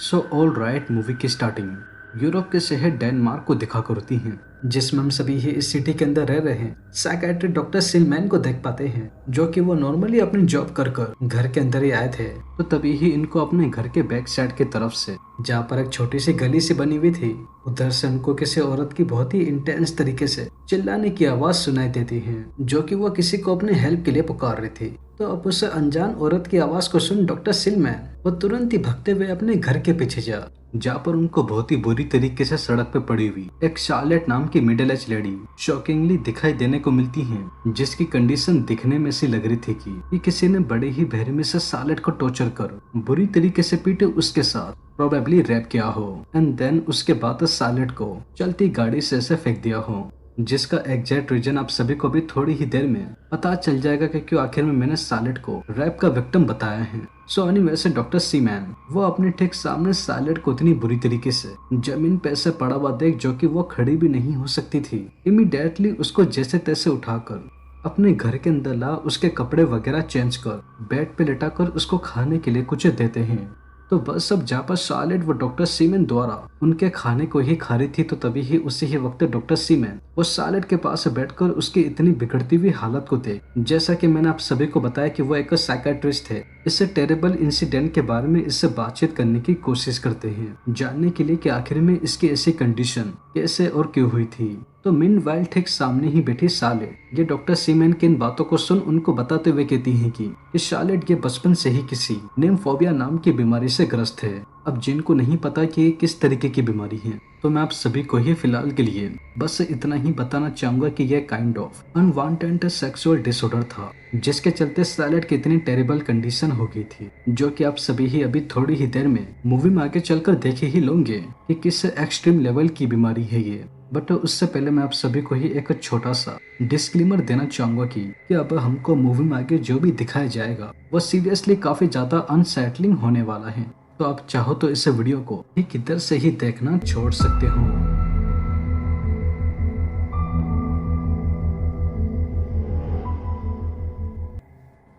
So all right movie की starting Europe के शहर डेनमार्क को दिखा करती है, जिसमें हम सभी ही इस सिटी के अंदर रह रहे हैं। साइकियाट्रिस्ट डॉक्टर सिलमैन को देख पाते हैं, जो कि वो नॉर्मली अपनी जॉब कर घर के अंदर ही आए थे। तो तभी ही इनको अपने घर के बैक साइड की तरफ से, जहाँ पर एक छोटी सी गली सी बनी हुई थी, उधर से उनको किसी औरत की बहुत ही इंटेंस तरीके से चिल्लाने की आवाज सुनाई देती है, जो कि वो किसी को अपने हेल्प के लिए पुकार रही थी। तो अब उस अनजान औरत की आवाज को सुन डॉक्टर सिलमैन वो तुरंत ही भागते हुए अपने घर के पीछे जहाँ पर उनको बहुत ही बुरी तरीके से सड़क पे पड़ी हुई एक शार्लेट नाम की मिडिल एज लेडी शॉकिंगली दिखाई देने को मिलती है, जिसकी कंडीशन दिखने में सी लग रही थी कि किसी ने बड़े ही बेरहमी से शार्लेट को टॉर्चर कर बुरी तरीके से पीटे उसके साथ प्रोबेबली रैप किया हो एंड देन उसके बाद शार्लेट को चलती गाड़ी से ऐसे फेंक दिया हो, जिसका एग्जैक्ट रीजन आप सभी को भी थोड़ी ही देर में पता चल जाएगा कि क्यों आखिर में मैंने शार्लेट को रैप का विक्टिम बताया है। सो एनीवे से डॉक्टर सीमैन वो अपने ठीक सामने शार्लेट को इतनी बुरी तरीके से जमीन पे ऐसे पड़ा हुआ देख, जो कि वो खड़ी भी नहीं हो सकती थी, इमीडिएटली उसको जैसे तैसे उठाकर अपने घर के अंदर ला उसके कपड़े वगैरह चेंज कर बेड पे लेटाकर उसको खाने के लिए कुछ देते हैं। तो बस अब जहाँ पर शार्लेट वो डॉक्टर सीमैन द्वारा उनके खाने को ही खा रही थी, तो तभी ही उसी ही वक्त डॉक्टर सीमैन वो शार्लेट के पास बैठकर उसकी इतनी बिगड़ती हुई हालत को देख, जैसा कि मैंने आप सभी को बताया कि वो एक साइकियाट्रिस्ट थे, इससे टेरेबल इंसिडेंट के बारे में इससे बातचीत करने की कोशिश करते हैं, जानने के लिए कि आखिर में इसकी ऐसी कंडीशन कैसे और क्यों हुई थी। तो मीनवाइल ठीक सामने ही बैठी शार्लेट ये डॉक्टर सीमैन की इन बातों को सुन उनको बताते हुए कहती हैं कि शार्लेट ये बचपन से ही किसी निम्फोबिया नाम की बीमारी से ग्रस्त है। अब जिनको नहीं पता कि ये किस तरीके की बीमारी है, तो मैं आप सभी को ही फिलहाल के लिए बस इतना ही बताना चाहूंगा कि यह kind of unwanted sexual disorder था, जिसके चलते शार्लेट की इतनी टेरिबल कंडीशन हो गई थी, जो कि आप सभी ही अभी थोड़ी ही देर में मूवी में आगे चलकर देखे ही लोगे कि किस एक्सट्रीम लेवल की बीमारी है ये। बट उससे पहले मैं आप सभी को ही एक छोटा सा डिस्क्लेमर देना चाहूंगा कि अब हमको मूवी में आगे जो भी दिखाया जाएगा वो सीरियसली काफी ज्यादा अनसेटलिंग होने वाला है। तो आप चाहो तो इस वीडियो को ठीक इधर से ही देखना छोड़ सकते हो।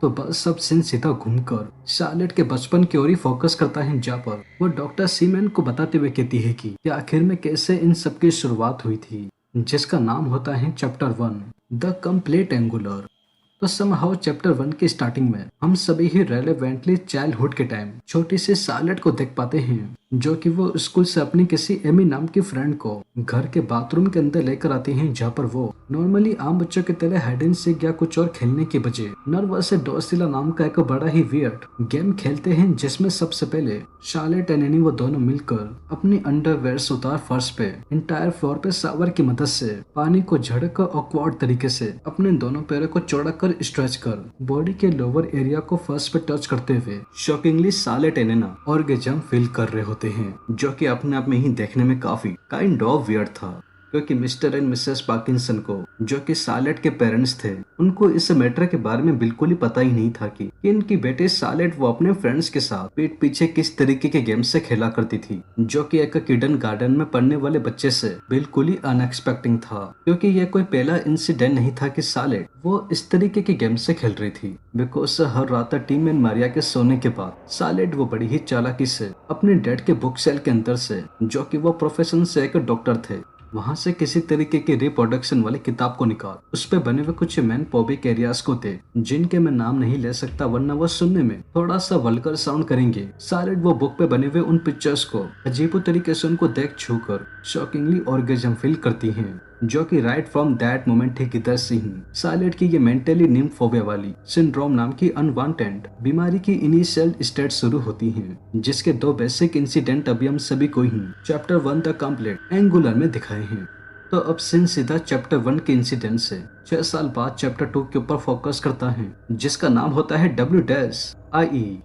तो बस अब सीन सीधा घूमकर शार्लेट के बचपन की ओर ही फोकस करता है, जहाँ पर वो डॉक्टर सीमैन को बताते हुए कहती है कि आखिर में कैसे इन सब की शुरुआत हुई थी, जिसका नाम होता है चैप्टर 1 द कंप्लीट एंगुलर। तो समहाउ चैप्टर 1 की स्टार्टिंग में हम सभी ही रेलेवेंटली चाइल्डहुड के टाइम छोटी सी शार्लेट को देख पाते हैं, जो कि वो स्कूल से अपनी किसी एमी नाम की फ्रेंड को घर के बाथरूम के अंदर लेकर आती हैं, जहाँ पर वो नॉर्मली आम बच्चों की तरह हाइड एंड सीक या कुछ और खेलने के बजाय नर्वस से डोसिला नाम का एक बड़ा ही वियर्ड गेम खेलते हैं, जिसमें सबसे पहले शार्लेट एंड एनी वो दोनों मिलकर अपनी अंडरवेयर उतार फर्श पे इंटायर फ्लोर पे शावर की मदद से पानी को झड़क ऑकवर्ड तरीके से अपने दोनों पैरों को चौड़ा कर स्ट्रेच कर बॉडी के लोअर एरिया को फर्श पे टच करते हुए shockingly Charlotte and Anna orgasm feel कर रहे होते हैं, जो कि अपने आप में ही देखने में काफी काइंड ऑफ वियर्ड था, क्योंकि मिस्टर एंड मिसेस पार्किंसन को, जो कि शार्लेट के पेरेंट्स थे, उनको इस मैटर के बारे में बिल्कुल ही पता ही नहीं था कि इनकी बेटी शार्लेट वो अपने फ्रेंड्स के साथ पीठ पीछे किस तरीके के गेम से खेला करती थी, जो कि एक किडन गार्डन में पढ़ने वाले बच्चे से बिल्कुल ही अनएक्सपेक्टिंग था, क्योंकि यह कोई पहला इंसिडेंट नहीं था कि शार्लेट वो इस तरीके के गेम से खेल रही थी। बिकॉज हर रात टीम एंड मारिया के सोने के बाद शार्लेट वो बड़ी ही चालाकी से अपने डैड के बुक सेल के अंदर से, जो कि वो प्रोफेशन से एक डॉक्टर थे, वहां से किसी तरीके की रिप्रोडक्शन वाली किताब को निकाल उस पे बने हुए कुछ मैन पोबिक एरियाज को थे, जिनके मैं नाम नहीं ले सकता वरना वो सुनने में थोड़ा सा वल्गर साउंड करेंगे। शार्लेट वो बुक पे बने हुए उन पिक्चर्स को अजीब तरीके से उनको देख छू कर शॉकिंगली ऑर्गेजम फील करती हैं, जो कि राइट फ्रॉम दैट मोमेंट ठीक इधर से ही शार्लेट की ये मेंटली निम्फोबिया वाली सिंड्रोम नाम की अनवांटेड बीमारी की इनिशियल स्टेज शुरू होती है, जिसके दो बेसिक इंसिडेंट अभी हम सभी को ही चैप्टर 1 द कंप्लीट एंगुलर में दिखाए हैं। तो अब सीन सीधा चैप्टर 1 के इंसिडेंट से 6 साल बाद चैप्टर 2 के ऊपर फोकस करता है, जिसका नाम होता है WIE।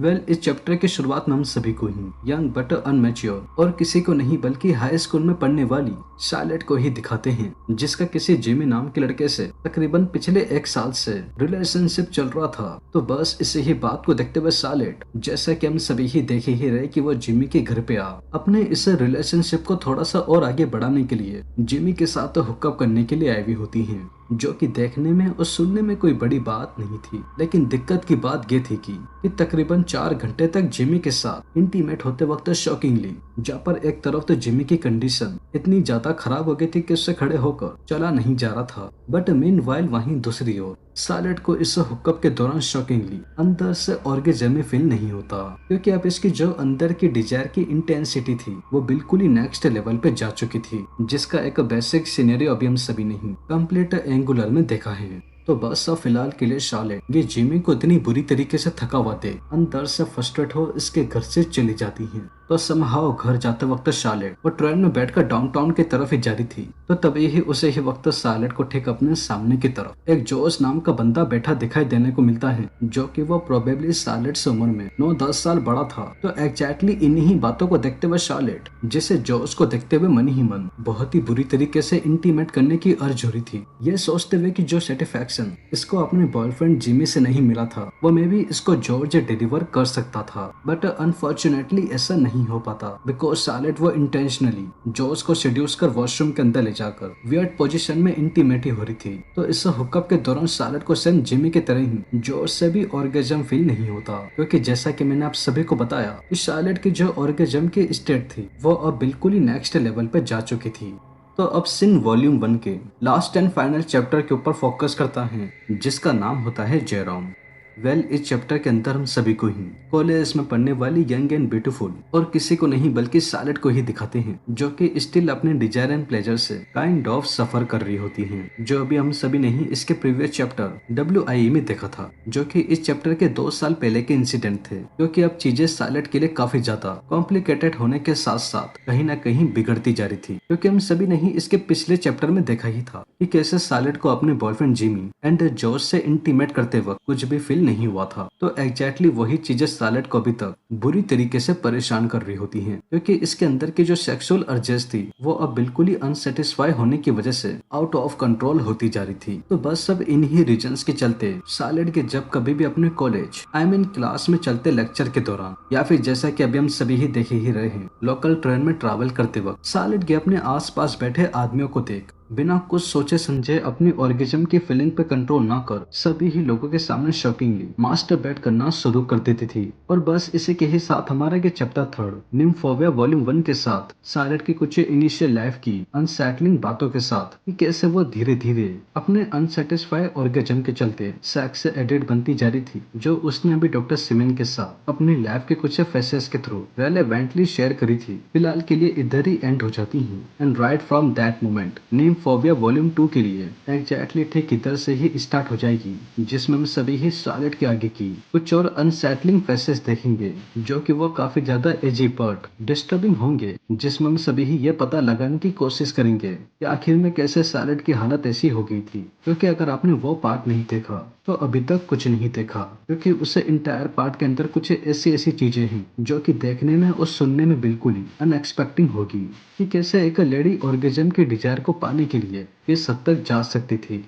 इस चैप्टर की शुरुआत में हम सभी को ही यंग बट अनमेच्योर और किसी को नहीं बल्कि हाई स्कूल में पढ़ने वाली शार्लेट को ही दिखाते हैं, जिसका किसी जिमी नाम के लड़के से तकरीबन पिछले 1 साल से रिलेशनशिप चल रहा था। तो बस इसी ही बात को देखते हुए शार्लेट, जैसा कि हम सभी ही देख ही रहे कि वो जिमी के घर पे आ अपने इस रिलेशनशिप को थोड़ा सा और आगे बढ़ाने के लिए जिमी के साथ हुकअप करने के लिए आई हुई होती है। जो कि देखने में और सुनने में कोई बड़ी बात नहीं थी, लेकिन दिक्कत की बात ये थी कि तकरीबन 4 घंटे तक जिमी के साथ इंटीमेट होते वक्त शॉकिंगली, जहाँ पर एक तरफ तो जिमी की कंडीशन इतनी ज्यादा खराब हो गई थी कि उससे खड़े होकर चला नहीं जा रहा था, बट मीन वाइल वहीं दूसरी ओर सालेट को इस हुक्कप के दौरान शॉकिंगली अंदर से ऑर्गेजम फील नहीं होता, क्योंकि अब इसकी जो अंदर की डिजायर की इंटेंसिटी थी वो बिल्कुल ही नेक्स्ट लेवल पे जा चुकी थी, जिसका एक बेसिक सिनेरियो अभी हम सभी नहीं कंप्लीट एंगुलर में देखा है। तो बस अब फिलहाल के लिए शार्लेट ये जिमी को इतनी बुरी तरीके से थका हुआ दे अंदर से फ्रस्ट्रेट हो इसके घर से चली जाती है। तो समहाउ घर जाते वक्त शार्लेट वो ट्रेन में बैठकर डाउनटाउन की तरफ ही जा रही थी, तो तभी ही उसे ही वक्त शार्लेट को ठीक अपने सामने की तरफ एक जोश नाम का बंदा बैठा दिखाई देने को मिलता है, जो कि वो प्रोबेबली शार्लेट से उम्र में 9-10 साल बड़ा था। तो एग्जैक्टली इन्हीं बातों को देखते हुए शार्लेट जिसे जोश को देखते हुए मन ही मन बहुत ही बुरी तरीके से इंटीमेट करने की अर्ज हो रही थी, ये सोचते हुए कि जो सेटिस्फैक्शन इसको अपने बॉयफ्रेंड जिमी से नहीं मिला था वो मे भी इसको जॉर्ज डिलीवर कर सकता था, बट अनफॉर्चुनेटली ऐसा नहीं हो पाता, बिकॉज शार्लेट वो इंटेंशनली जॉर्ज को सेड्यूस कर वॉशरूम के अंदर ले जाकर वियर्ड पोजीशन में इंटीमेटी हो रही थी। तो इस हुक्कप के दौरान शार्लेट को सेम जिमी के तरह ही जॉर्ज से भी ऑर्गेजम फील नहीं होता, क्योंकि जैसा कि मैंने आप सभी को बताया कि शार्लेट की जो ऑर्गेजम की स्टेट थी वो अब बिल्कुल ही नेक्स्ट लेवल पे जा चुकी थी। तो अब सिन वॉल्यूम 1 के लास्ट एंड फाइनल चैप्टर के ऊपर फोकस करता है, जिसका नाम होता है जेरोम। इस चैप्टर के अंदर हम सभी को ही कॉलेज में पढ़ने वाली यंग एंड ब्यूटीफुल और किसी को नहीं बल्कि शार्लेट को ही दिखाते हैं, जो कि स्टिल अपने डिजायर एंड प्लेजर से काइंड ऑफ सफर कर रही होती हैं, जो अभी हम सभी ने ही इसके प्रीवियस चैप्टर WIE में देखा था, जो कि इस चैप्टर के 2 साल पहले के इंसिडेंट थे, क्योंकि अब चीजें शार्लेट के लिए काफी ज्यादा कॉम्प्लिकेटेड होने के साथ साथ कहीं ना कहीं बिगड़ती जा रही थी, क्योंकि हम सभी ने ही इसके पिछले चैप्टर में देखा ही था कि कैसे शार्लेट को अपने बॉयफ्रेंड जिमी एंड जॉर्ज से इंटीमेट करते वक्त कुछ भी फील नहीं हुआ था। तो एग्जैक्टली वही चीजें शार्लेट को अभी तक बुरी तरीके से परेशान कर रही होती हैं, क्योंकि इसके अंदर की जो सेक्सुअल अर्जेस थी वो अब बिल्कुल ही अनसेटिस्फाई होने की वजह से आउट ऑफ कंट्रोल होती जा रही थी। तो बस सब इन्हीं रीजंस के चलते शार्लेट के जब कभी भी अपने कॉलेज क्लास में चलते लेक्चर के दौरान या फिर जैसा कि अभी हम सभी ही देखे ही रहे हैं लोकल ट्रेन में ट्रैवल करते वक्त शार्लेट के अपने आसपास बैठे आदमियों को देख बिना कुछ सोचे समझे अपनी ऑर्गेजम की फीलिंग पे कंट्रोल ना कर सभी ही लोगों के सामने शॉकिंगली मास्टरबेट करना शुरू कर देती थी। और बस इसी के ही साथ हमारा ये चैप्टर 3 निम्फोबिया वॉल्यूम 1 के साथ शार्लेट की कुछ इनिशियल लाइफ की अनसेटलिंग बातों के साथ कि कैसे वो धीरे धीरे अपने अनसेटिस्फाई ऑर्गेजम के चलते सेक्स से एडिक्ट बनती जा रही थी, जो उसने अभी डॉक्टर सिमेन के साथ अपनी लाइफ के कुछ फेसेस के थ्रू रेलेवेंटली शेयर करी थी। फिलहाल के लिए इधर ही एंड हो जाती है and right from that moment phobia volume 2 के लिए एग्जैक्टली ठीक इधर से ही स्टार्ट हो जाएगी, जिसमें हम सभी ही शार्लेट के आगे की कुछ और अनसेटलिंग फेसेस देखेंगे, जो कि वो काफी ज्यादा एजी बट डिस्टर्बिंग होंगे, जिसमें हम सभी ही ये पता लगाने की कोशिश करेंगे कि आखिर में कैसे शार्लेट की हालत ऐसी हो गई थी। क्योंकि अगर आपने वो पार्ट नहीं देखा तो अभी तक कुछ नहीं देखा, क्योंकि उसे इंटायर पार्ट के अंदर कुछ ऐसी ऐसी चीजें हैं जो कि देखने में और सुनने में बिल्कुल ही अनएक्सपेक्टिंग होगी कि कैसे एक लेडी ऑर्गेजम की डिजायर को पाने के लिए इस हद तक जा सकती थी।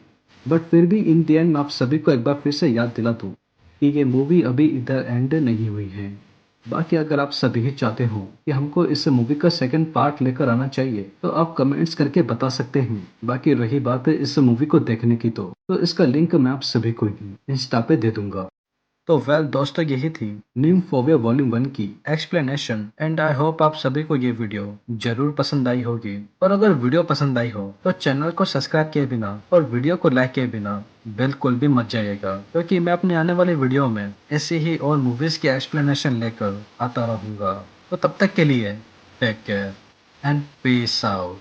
बट फिर भी इन दी एंड मैं आप सभी को एक बार फिर से याद दिला दूं कि ये मूवी अभी इधर एंड नहीं हुई है। बाकी अगर आप सभी ही चाहते हो कि हमको इस मूवी का सेकंड पार्ट लेकर आना चाहिए तो आप कमेंट्स करके बता सकते हैं। बाकी रही बात है इस मूवी को देखने की, तो इसका लिंक मैं आप सभी को ही इंस्टा पे दे दूंगा। तो वेल दोस्तों यही थी निम्फोबिया वॉल्यूम 1 की एक्सप्लेनेशन एंड आई होप आप सभी को ये वीडियो जरूर पसंद आई होगी। और अगर वीडियो पसंद आई हो तो चैनल को सब्सक्राइब किए बिना और वीडियो को लाइक किए बिना बिल्कुल भी मत जाइएगा, क्योंकि मैं अपने आने वाले वीडियो में ऐसे ही और मूवीज की एक्सप्लेनेशन लेकर आता रहूंगा। तो तब तक के लिए take care and peace out.